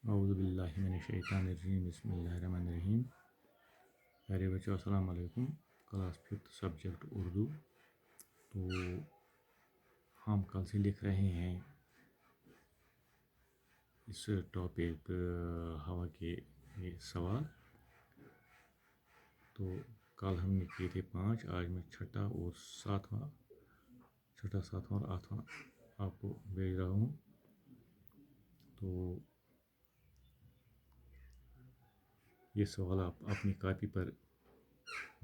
औज़ुबिल्लाहि मिनश्शैतानिर्रजीम बिस्मिल्लाहिर्रहमानिर्रहीम। प्यारे बच्चों अस्सलाम वालेकुम। Class 5 subject Urdu. तो हम कल से लिख रहे हैं इस टॉपिक हवा के ये सवाल। तो कल हमने किए थे 5, आज मैं छठा, सातवां और आठवां आपको भेज रहा हूँ। तो ये सवाल आप अपनी कॉपी पर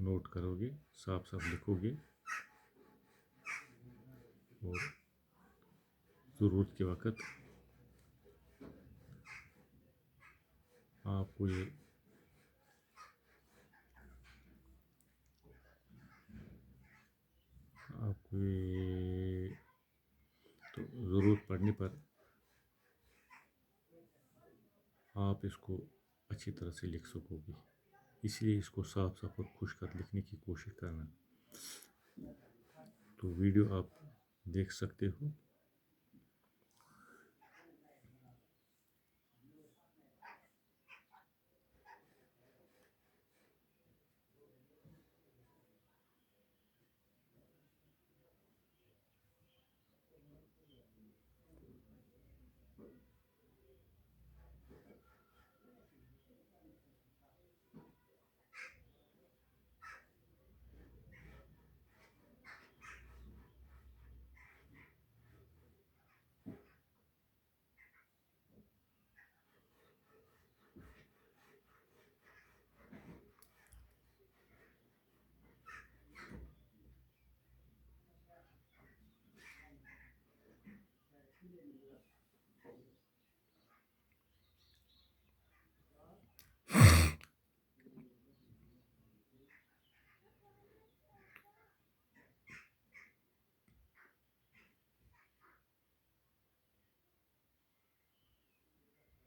नोट करोगे, साफ साफ लिखोगे और ज़रूरत के वक़्त आपको ये तो ज़रूरत पड़ने पर आप इसको अच्छी तरह से लिख सकोगे, इसलिए इसको साफ साफ और खुशखत लिखने की कोशिश करना। तो वीडियो आप देख सकते हो।